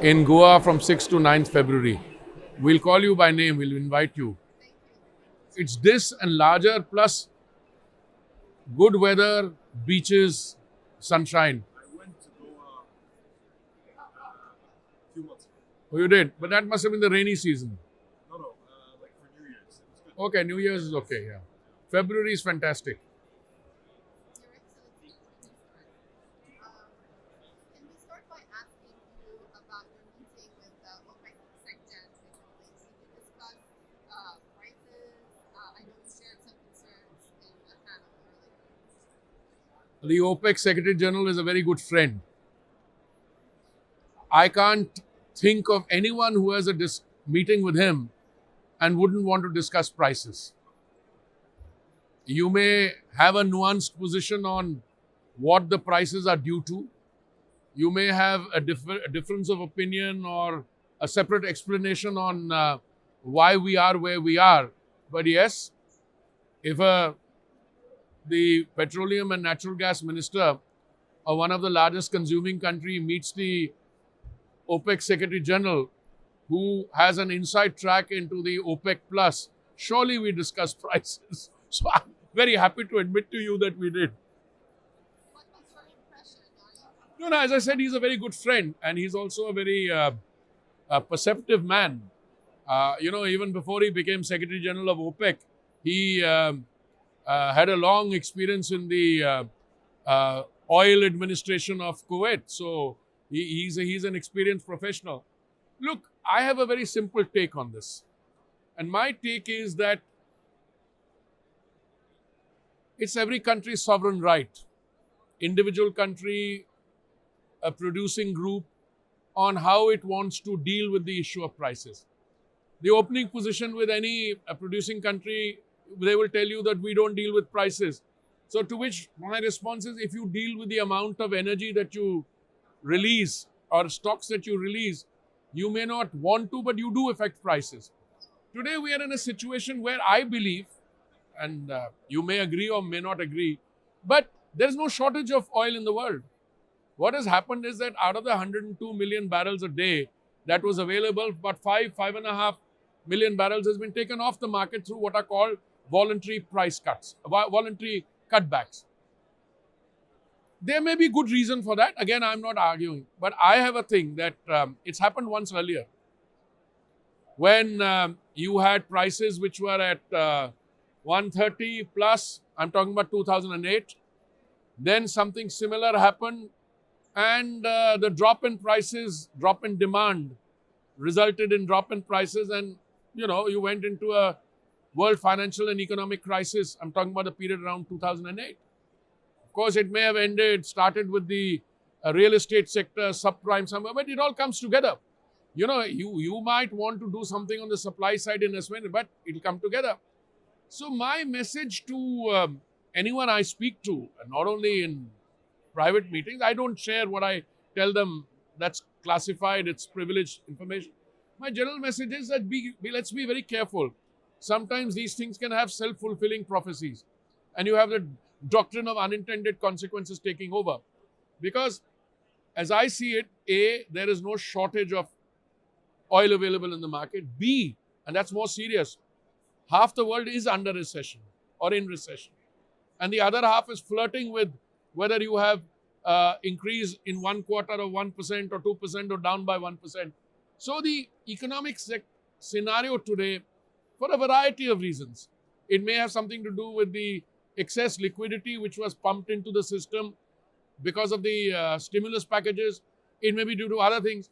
in Goa from 6th to 9th February. We'll call you by name, we'll invite you. It's this and larger plus good weather, beaches, sunshine. I went to Goa a few months ago. Oh, you did? But that must have been the rainy season. No, like for New Year's. It was good. Okay, New Year's is okay, yeah. February is fantastic. Your Excellency, can we start by asking you about your meeting with the OPEC Secretary recently? So you discussed prices. I know you shared some concerns in the panel earlier. The OPEC Secretary General is a very good friend. I can't think of anyone who has a meeting with him and wouldn't want to discuss prices. You may have a nuanced position on what the prices are due to. You may have a difference of opinion or a separate explanation on why we are where we are. But yes, if the petroleum and natural gas minister of one of the largest consuming country meets the OPEC Secretary General, who has an inside track into the OPEC Plus, surely we discuss prices. So I'm very happy to admit to you that we did. What was your impression? Are you No, as I said, he's a very good friend and he's also a very perceptive man. Even before he became Secretary General of OPEC, he had a long experience in the oil administration of Kuwait. So he's an experienced professional. Look, I have a very simple take on this. And my take is that it's every country's sovereign right, individual country, a producing group, on how it wants to deal with the issue of prices. The opening position with any producing country, they will tell you that we don't deal with prices. So to which my response is, if you deal with the amount of energy that you release or stocks that you release, you may not want to, but you do affect prices. Today we are in a situation where I believe, and you may agree or may not agree, but there is no shortage of oil in the world. What has happened is that out of the 102 million barrels a day that was available, but 5.5 million barrels has been taken off the market through what are called voluntary price cuts, voluntary cutbacks. There may be good reason for that. Again, I'm not arguing, but I have a thing that it's happened once earlier when you had prices which were at 130 plus. I'm talking about 2008. Then something similar happened, and the drop in prices, drop in demand, resulted in drop in prices, and you went into a world financial and economic crisis. I'm talking about the period around 2008. Of course, it may have started with the real estate sector, subprime somewhere, but it all comes together. You might want to do something on the supply side investment, but it'll come together. So my message to anyone I speak to, and not only in private meetings, I don't share what I tell them. That's classified, it's privileged information. My general message is that let's be very careful. Sometimes these things can have self-fulfilling prophecies, and you have the doctrine of unintended consequences taking over. Because as I see it, A, there is no shortage of oil available in the market. B, and that's more serious, half the world is under recession or in recession. And the other half is flirting with whether you have increase in one quarter of 1% or 2% or down by 1%. So the economic scenario today, for a variety of reasons, it may have something to do with the excess liquidity which was pumped into the system because of the stimulus packages. It may be due to other things.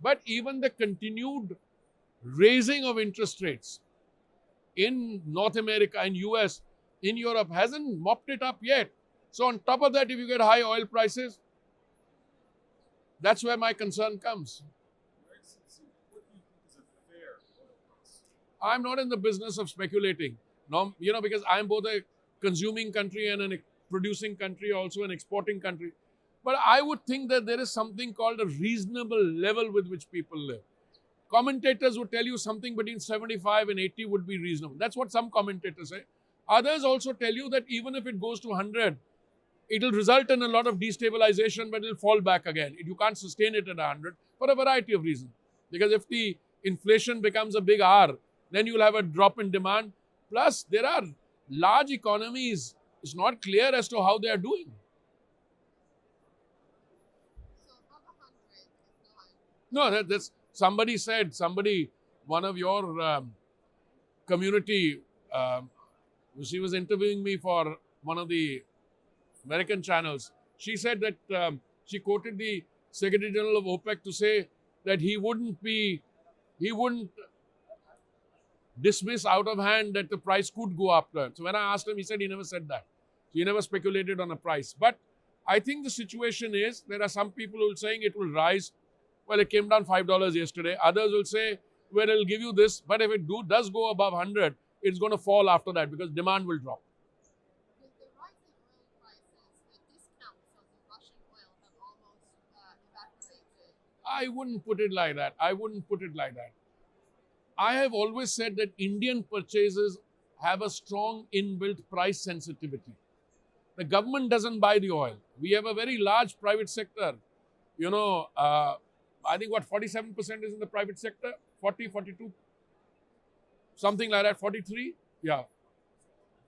But even the continued raising of interest rates in North America, in US, in Europe hasn't mopped it up yet. So on top of that, if you get high oil prices, that's where my concern comes. Your Excellency, what do you think is a fair oil price? I'm not in the business of speculating. No, because I'm both a consuming country and a producing country, also an exporting country. But I would think that there is something called a reasonable level with which people live. Commentators would tell you something between 75 and 80 would be reasonable. That's what some commentators say. Others also tell you that even if it goes to 100, it will result in a lot of destabilization, but it will fall back again. You can't sustain it at 100. for a variety of reasons. Because if the inflation becomes a big R, then you'll have a drop in demand. Plus, there are large economies. It's not clear as to how they are doing. So above 100 is not. No, that's somebody, one of your community, she was interviewing me for one of the American channels. She said that she quoted the Secretary General of OPEC to say that he wouldn't dismiss out of hand that the price could go up. So when I asked him, he said he never said that. He never speculated on a price. But I think the situation is, there are some people who are saying it will rise. Well, it came down $5 yesterday. Others will say, well, it'll give you this. But if it does go above 100, it's going to fall after that because demand will drop. With the rise in oil prices, the discounts of the Russian oil have almost evaporated. I wouldn't put it like that. I have always said that Indian purchases have a strong inbuilt price sensitivity. The government doesn't buy the oil. We have a very large private sector. I think 47% is in the private sector, 40, 42, something like that, 43? Yeah.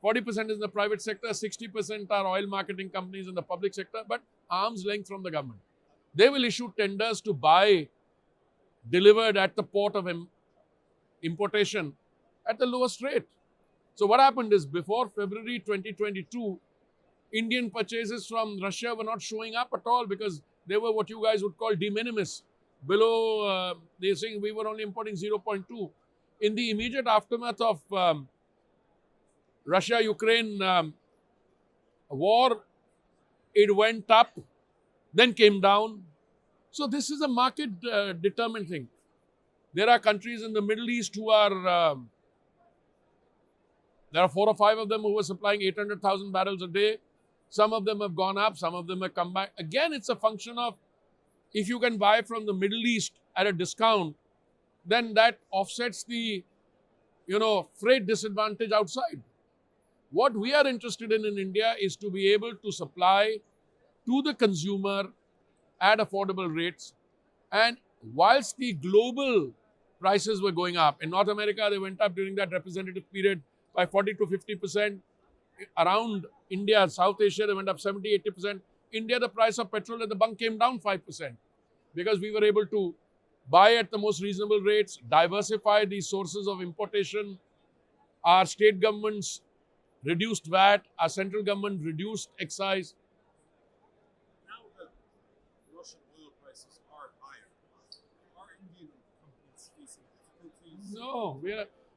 40% is in the private sector, 60% are oil marketing companies in the public sector, but arm's length from the government. They will issue tenders to buy delivered at the port of importation at the lowest rate. So what happened is, before February 2022, Indian purchases from Russia were not showing up at all because they were what you guys would call de minimis. Below, they're saying we were only importing 0.2. In the immediate aftermath of Russia-Ukraine war, it went up, then came down. So this is a market determined thing. There are countries in the Middle East who are, there are 4 or 5 of them who were supplying 800,000 barrels a day. Some of them have gone up, some of them have come back. Again, it's a function of, if you can buy from the Middle East at a discount, then that offsets the, freight disadvantage outside. What we are interested in India is to be able to supply to the consumer at affordable rates. And whilst the global prices were going up, in North America, they went up during that representative period by 40 to 50%. Around India, South Asia, they went up 70, 80%. India, the price of petrol at the bunk came down 5% because we were able to buy at the most reasonable rates, diversify the sources of importation. Our state governments reduced VAT, our central government reduced excise. Now that Russian oil prices are higher, are Indian companies facing difficulties? No,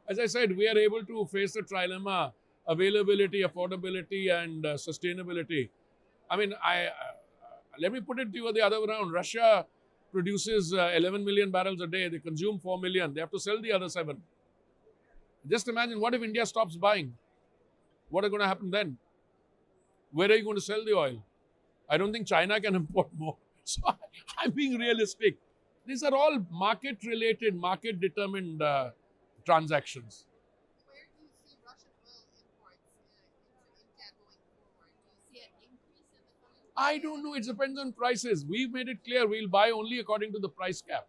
as I said, we are able to face the trilemma: availability, affordability, and sustainability. I mean, let me put it to you the other way around. Russia produces 11 million barrels a day. They consume 4 million. They have to sell the other 7. Just imagine, what if India stops buying? What is going to happen then? Where are you going to sell the oil? I don't think China can import more. So I'm being realistic. These are all market-related, market-determined transactions. Where do you see Russian oil imports into India going forward? Do you see an increase in the coming I period? don't know. It depends on prices. We've made it clear we'll buy only according to the price cap.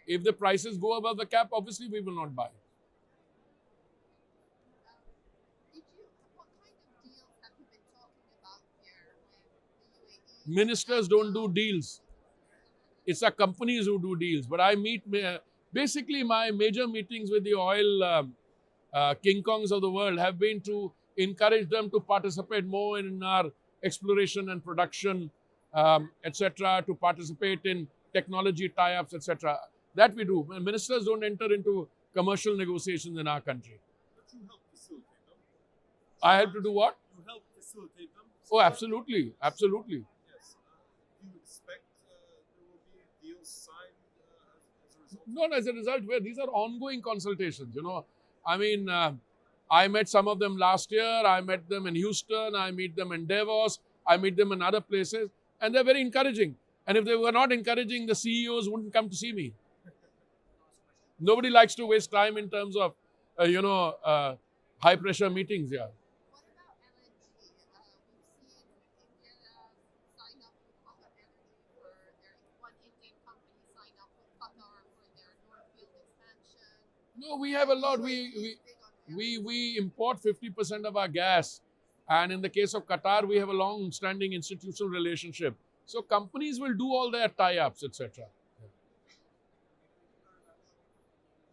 If the prices go above the cap, obviously we will not buy. What kind of deals have you been talking about here with the UAE? Ministers don't do deals. It's our companies who do deals. But I meet, basically my major meetings with the oil King Kongs of the world have been to encourage them to participate more in our exploration and production, etc., to participate in technology tie-ups, etc. That we do. Ministers don't enter into commercial negotiations in our country. But you help facilitate them. I have to do what? You help facilitate them. Oh, absolutely. Absolutely. Yes. Do you expect there will be deals signed as a result? Not as a result, where these are ongoing consultations, I mean, I met some of them last year. I met them in Houston. I meet them in Davos. I meet them in other places. And they're very encouraging. And if they were not encouraging, the CEOs wouldn't come to see me. Nobody likes to waste time in terms of, high pressure meetings. Yeah. What about LNG? We've seen India sign up with Qatar Energy for one Indian company sign up No, we have a lot. UAE is big on We import 50% of our gas. And in the case of Qatar, we have a long-standing institutional relationship. So companies will do all their tie-ups, etc.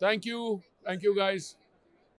Thank you. Thank you, guys.